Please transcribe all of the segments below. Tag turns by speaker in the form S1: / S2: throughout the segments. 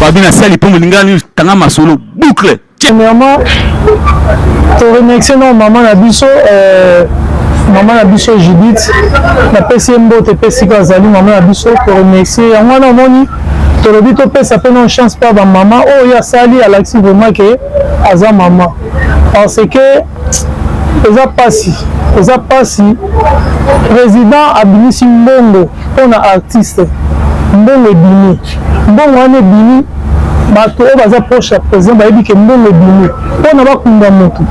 S1: Fabien Sali pour Molingani tanga masolo boucle.
S2: Premièrement, te remercier non maman Nabiso maman Nabiso Judith la PCMBO te PCK Zali maman Nabiso te remercier on a moni te le dit to ça peut non chance pas ba maman oh ya Sali Alexis vraiment que aza maman parce que eza pasi président abinisi mbongo pona artiste mbongo ebimi mbongo wana ebimi bato oyo baza proche ya président bayebi ke mbongo ebimi mpona bakunda motu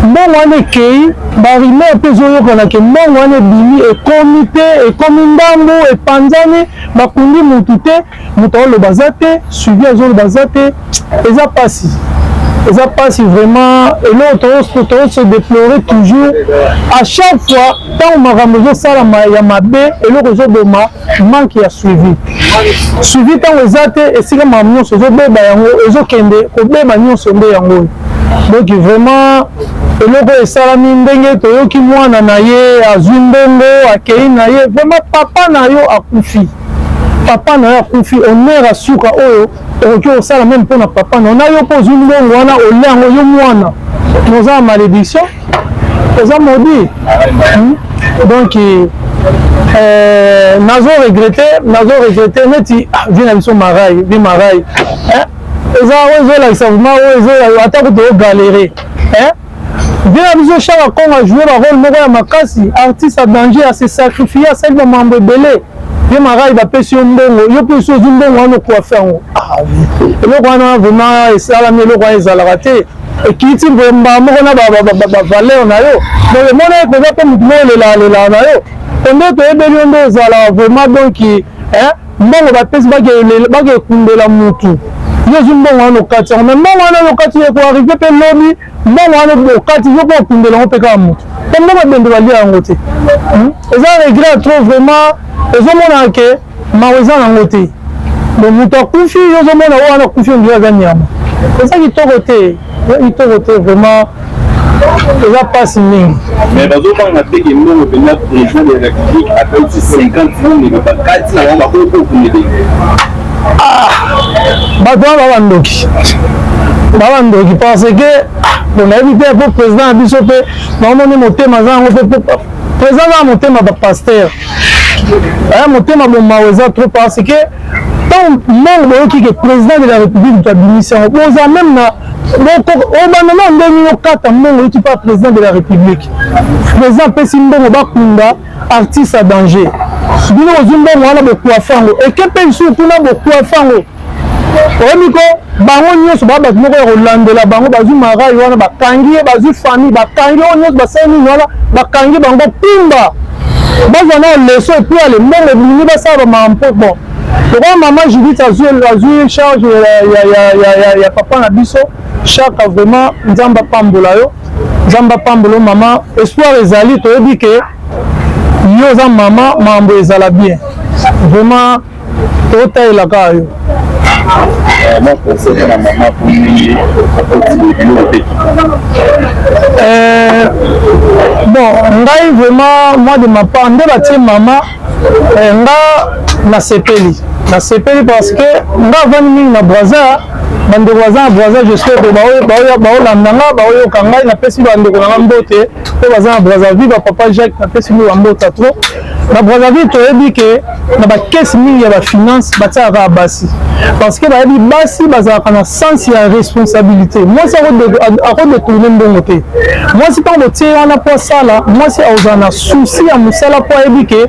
S2: mbongo wana ekei barime mpe ezoyokana ke mbongo wana ebimi ekomi te ekomi ndambo epanzani bakundi motu te moto aoloba aza te suivi azoloba aza te eza pasi vraiment eloko se déplorer toujours à chaque fois ntango makambo ezosalama ya mabe eloko ezoboma manque ya suivi ntango eza te esika makambo nyonso ezobeba yango ezokende kobeba nyonso nde yango donc vraiment eloko esalami ndenge toyoki mwana na ye azwi mbongo akei na ye vraiment papa na yo akufi honneur asuka oyo okoki osala même mpona papa na ona yo mpo ozwi mbongo wana olia yango yo mwana noza na malédiction eza modi donc nazo regrette neti vi na biso marai eza oyo ezolakisa vraimen oyo ata kuti ogalere vi na biso chaka kongo ajoue barole moko ya makasi artiste a danger ase sacrifie asali bamambo ebele ye marai bapesi yo mbongo yo mpe esi ozwi mbongo wana okuafe yango eloko wana vraiment esalami eloko wana ezalaka te ekiti mbaa moko na bavaleur na yo donc emona ekoza mpe motu moelelalela na yo onde toyebeli yo nde ezalaka vraiment donc mbongo bapesi bakekundela motu yo ozwi mbongo wana okati yango mais mbongo wana okati ekoarrive mpe lobi mbongo wana okati yo mpe okundela yango mpe kaka motu mpe mbongo ebende balia yango te eza regret trop vraiment ezomona ke mawa eza nango te donc moto akufi yo ozomona oyo wana akufi ondira aza nyama eza kitoko te vraiment eza pasi mingi
S3: mais bazopanga te ke mbongo mpenza président de la république apesi 50 millions bakati na bango bakoki kokundele
S2: bato wana babandoki parce que bonayebi te po président ya biso mpe naomoni motema aza yango mpe président aza na motema bapaster aya motema bomawa eza trop parce que ntango mbongo boyoki ke président de la république to abimisi yango boza même na obandama ndenge okata mbongo yoki mpa président de la république président apesi mbongo bakunda artiste a danger bino ozwi mbongo wana bokuafa yango eke mpe lisusu kuna bokuafa yango oyebi ko bango nyonso baa bato moko ya kolandela bango bazwi marai wana bakangi ye bazwi famille bakangi oyo nyonso basali nini wana bakangi bango pimba bazwa na leso epuis ale mbongo ebimini basala bamampo bon lokola mama Judith azwi charge ya papa na biso chaka vraiment nzambe apambola mama espoir ezali toyebi ke yo oza mama mambo ezala bien vraiment totayelaka yo bon ngai vraiment moi de ma part nde batie mama nga nasepeli parce que nga avandi mingi na Brazza bandeko baza na Brazza j'espère que baolanda nga baoyoka ngai napesi bandeko na nga mbote mpe baza na Brazzaville bapapa Jacques napesi mingi bambota trop na Brazzaville toyebi ke na bakesi mingi ya bafinance batiaka ya basi parce que bayebi basi bazalaka na sens ya responsabilité mwasi akodetourne mbongo te mwasi ntango botie wana mpo asala mwasi akozala na susi ya mosala mpo ayebi ke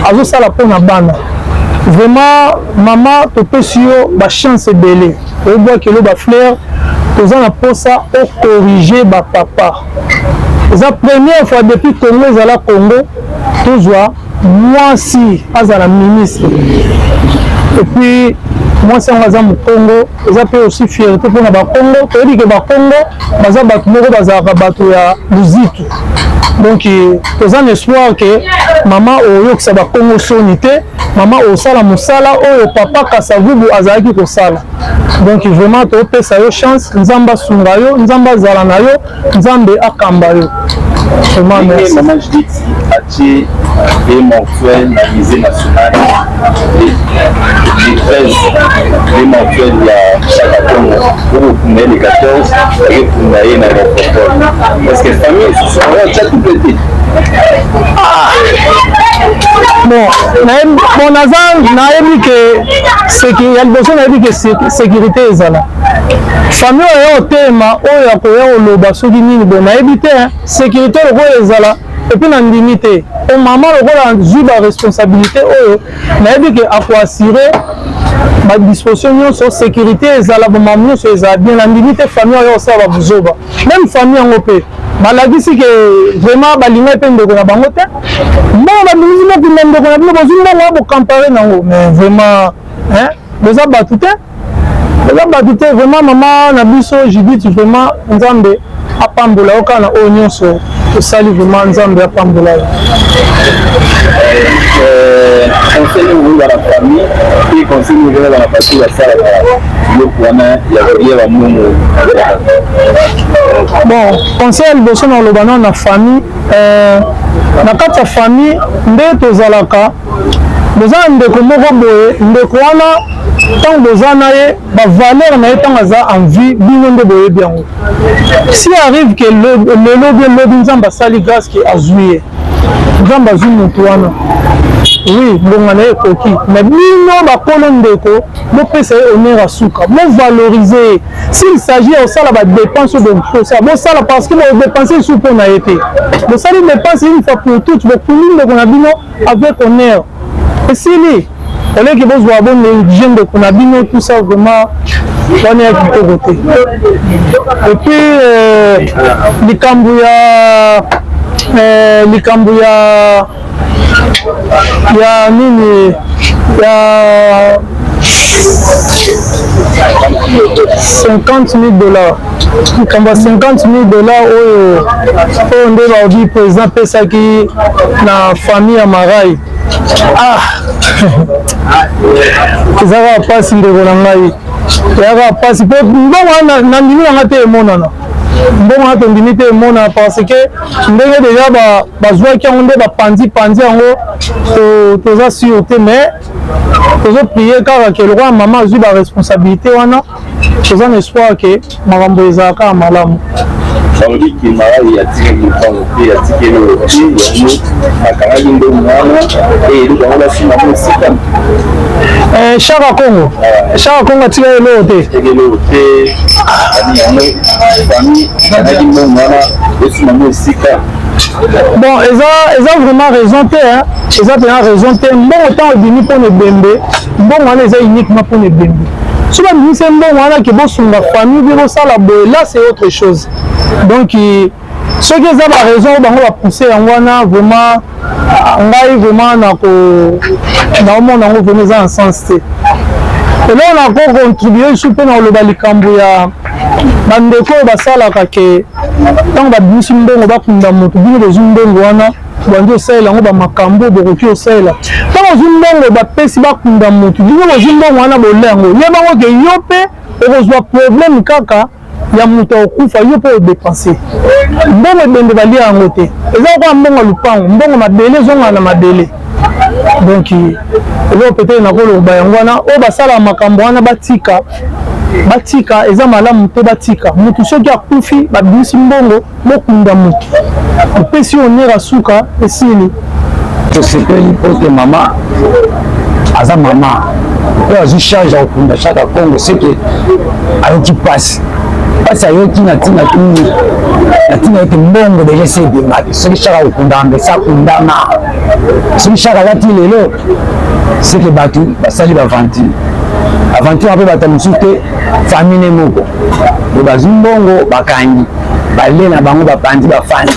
S2: azosala mpo na bana vraiment mama topesi yo bachance ebele oyebwaki elo bafleur toza na mposa okorige bapapa eza première fois depuis Congo ezala Congo tozwa mwasi azala ministre et puis mwasi yango aza mokongo eza mpe aussi fierté mpona bakongo toyebi ke bakongo baza bato moko bazalaka bato ya luzitu donc toza na espoir ke mama oyokisa bakongo soni te mama osala mosala oyo papa Kasavubu azalaki kosala donc vraiment topesa yo chance nzambe asunga yo nzambe azala na yo nzambe akamba yo Vraiment, merci.
S3: Maman Judith Achi et mortuaire na musée national les 13 les mortuaires il y a chaque Congo pour les 14 et pour naïe na protocole parce que famille on a déjà tout pété.
S2: Bon nayebi ke sécurité ezala famille oyo otema oyo akoya oloba soki nini bo nayebi te sécurité lokola ezala epuis na ndimi te omama lokola zwi baresponsabilité oyo nayebi ke akoassure badisposition nyonso sécurité ezala bomama nyonso ezala bien na ndimi te famille oyo osala babuzoba même famille yango mpe balakisi ke vraiment balinga mpe ndeko na bango te mbongo babimisi mokunda ndeko na bino bozwi mbongo bocampare nango mais vraiment boza batu te vraiment mama na biso Judith vraiment nzambe apambola yo kaka na oyo nyonso tosali vraiment nzambe apambola yo.
S3: Conseil nous dans la famille et conseil nous dans la partie la salle le point il y a vraiment
S2: bon conseil liboso na lobana na famille na kati ya famille nde tozalaka boza ndeko moko boye ndeko wana ntango boza na ye bavaleur na ye ntango aza en vie bino nde boyebi yango si arrive ke lelobi nzambe asali grâce ke azwi ye nzambe azwi motu wana oui mbonga na ye ekoki mais bino bakolo ndeko bopesa ye honneur ya suka bovalorize ye s'il s'agit ya kosala badepense oyo bosala parce que bodepense esu mpo na ye te bosali dépense une fois pour toutes bokuli ndeko na bino avec honneur esili oleki bozwa bonéglige ndeko na bino tout ça vraiment wana ya kitoko te epuis likambo ya nini ya 50,000 $. Likambo ya 50,000 $ oyo nde baobi président pesaki na famille ya Marai. ezaka pasi ndeko na ngai ezaka pasi mpo mbongo na ndimi nanga te emonana mbongo wana tondimi te emonana parce que ndenge deja bazwaki yango nde bapandi yango toza sur te mais tozoprie kaka ke lokwa mama azwi baresponsabilité wana toza na espoir ke makambo ezalaka ya malamu.
S3: Saudi qui m'a dit attiré le temps et attiré le pied à Canada de Moana et nous avons la Chine à Mexique.
S2: Chaka Congo attiré le thé.
S3: Et le thé, famille Canada de Moana et Chine à Mexique.
S2: Bon, ils ont vraiment raison, hein. Ils ont vraiment raison. Bon, autant au début pour les bébés, bon, on les a uniquement pour les bébés. Si on dit c'est bon, voilà que bon sur la famille, là c'est autre chose. Donc, ceux qui ont raison, on va pousser en wana vraiment, on va vraiment dans le en sens. Et là on a encore contribué sur dans le balikambu ya bandeko basala kake tant ba bisimbo ba kunda moto bino bezumbongo wana bandi osala ngo ba makambo bokoki osala tant ozumbongo ba pesi ba kunda moto bino bezumbongo wana bolengo yeba ngo ke yope okozwa problème kaka ya moto okufa yo po dépenser mbongo bende bali yango te eza kwa mbongo lupango mbongo mabele zonga na mabele. Donc là peut-être na koloba yango wana o basala makambo wana batika eza malamu te batika mutu soki akufi babisi mbongo bokunda mutu opesi onera suka esili
S4: tosepeli pote mama aza mama oyo azwi charge ya kokunda chaka Congo seke ayoki pasi ayoki na ntina ete mbongo deja ese ebimaki soki chaka kokunda ambe sakundama soki chaka alati lelo seke bato basali baventure mpe bato mosusu te famille moko oyo bazwi mbongo bakangi bale na bango bapandi bafandi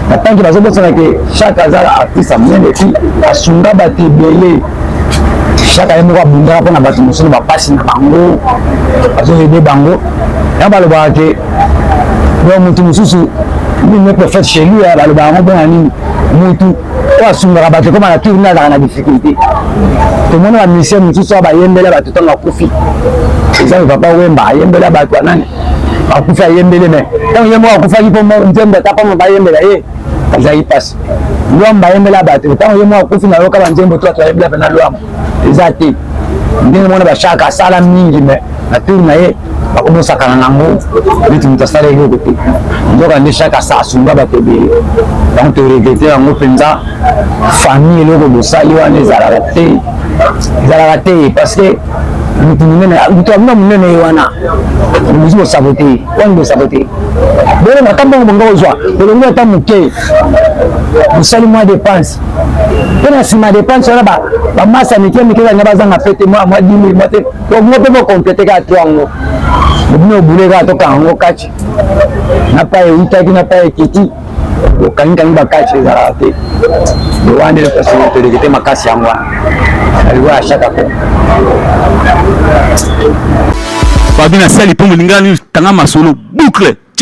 S4: batanki bazobosana ke chaka aza artiste amonene epi asunga bato ebele chaka ye moko abundaka mpona bato mosusu bapasi na bango bazoyede bango yango balobaka ke do motu mosusu mine prophète chez lui balobaka yango mpona nini motu oyo asungaka bato ekoma na tour nde azalaka na difficulté tomoni bamisien mosusu oyo bayembela bato ntango akufi exemple papa wemba ayembela bato anani akufa yembele me tant yemo akufa ki po nzembe ta pa mo bayembela ye azali passe lwamba yembela bato tant yemo akufi na yoka banzembo to to yembela na lwamba ezati ndenge mona ba shaka sala mingi me na tour na ye bakomosakana nango neti moto asala eloko te nzoka nde shaka sa asunga bato ebele donc toregrete yango mpenza famille eloko bosali wana ezalaka te parce que mutu munene mutu abuna munene ye wana obuzi bosabote wani bosabote bolo na tambongo bonga kozwa elongi ata moke bosali mwa dépense mpe na nsima dépense wana bamasa mike mike kanga bazanga fete mwa 10 000 mwa te donc ngo mpe bokomplete kaka to yango obino obule kaka tokanga yango kaci na pa eutaki na pa ekiti okangikangi bakaci ezalaka te wana nde kasi toleki te makasi yango wana aliwa ya shaka ko
S1: babina sali po mulingani tanga masolo boucle